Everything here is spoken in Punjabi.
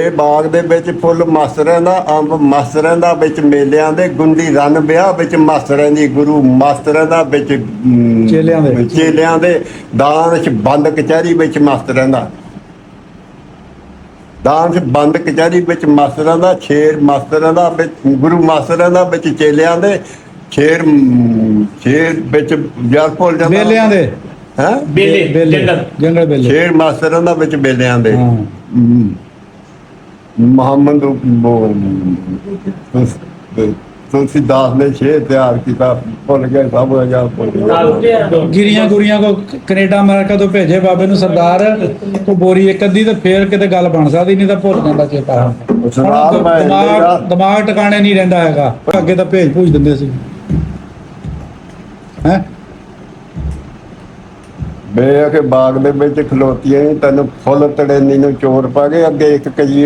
ਬੇ ਬਾਗ ਦੇ ਵਿੱਚ ਫੁੱਲ ਮਸਤ ਰਹਿੰਦਾ, ਅੰਬ ਮਸਤ ਰਹਿੰਦਾ, ਵਿੱਚ ਮੇਲਿਆਂ ਦੇ ਗੁੰਡੀ ਰੰਨ ਵਿਆਹ ਵਿੱਚ ਮਸਤ ਰਹਿੰਦੀ, ਗੁਰੂ ਮਸਤ ਰਹਿੰਦਾ ਵਿੱਚ ਚੇਲਿਆਂ ਦੇ ਦਾਨ ਚ ਬੰਦ ਕਚਹਿਰੀ ਵਿੱਚ ਮਸਤ ਰਹਿੰਦਾ, ਦਾਨ ਚ ਬੰਦ ਕਚਹਿਰੀ ਵਿੱਚ ਮਸਤ ਰਹਿੰਦਾ, ਸ਼ੇਰ ਮਸਤ ਰਹਿੰਦਾ ਵਿੱਚ ਗੁਰੂ ਮਸਤ ਰਹਿੰਦਾ ਵਿੱਚ ਚੇਲਿਆਂ ਦੇ, ਸ਼ੇਰ ਵਿੱਚ ਯਾਰ ਭੁੱਲ ਜਾਂਦਾ ਬੇਲਿਆਂ ਦੇ ਹੈ ਬੇਲੇ ਜੰਗਲ ਬੇਲੇ ਸ਼ੇਰ ਮਸਤ ਰਹਿੰਦਾ ਵਿੱਚ ਬੇਲਿਆਂ ਦੇ। ਮੁਹੰਮਦ ਤੁਲਸੀਦਾਸ ਨੇ ਸ਼ੇਰ ਤਿਆਰ ਕੀਤਾ, ਭੁੱਲ ਗਏ ਸਭ ਯਾਦ ਭੁੱਲ ਗਏ। ਗਿਰੀਆਂ ਗੁਰੀਆਂ ਕੋ ਕੈਨੇਡਾ ਅਮਰੀਕਾ ਤੋਂ ਭੇਜੇ ਬਾਬੇ ਨੂੰ ਸਰਦਾਰ, ਉਹ ਬੋਰੀ ਇੱਕ ਅੱਧੀ ਤੇ ਫੇਰ ਕਿਤੇ ਗੱਲ ਬਣ ਸਕਦੀ, ਨਹੀਂ ਤਾਂ ਭੁੱਲ ਜਾਂਦਾ ਚੇਤਾ। ਦਿਮਾਗ ਟਿਕਾਣੇ ਨਹੀਂ ਰਹਿੰਦਾ ਹੈਗਾ, ਅੱਗੇ ਤਾਂ ਭੇਜ ਭੂਜ ਦਿੰਦੇ ਸੀ ਹੈ। ਬੇ ਕੇ ਬਾਗ ਦੇ ਵਿੱਚ ਖਲੋਤੀਆਂ ਤੈਨੂੰ ਫੁੱਲ ਤੜੇਨੀ ਨੂੰ ਚੋਰ ਪਾ ਗਏ, ਅੱਗੇ ਇੱਕ ਕਜੀ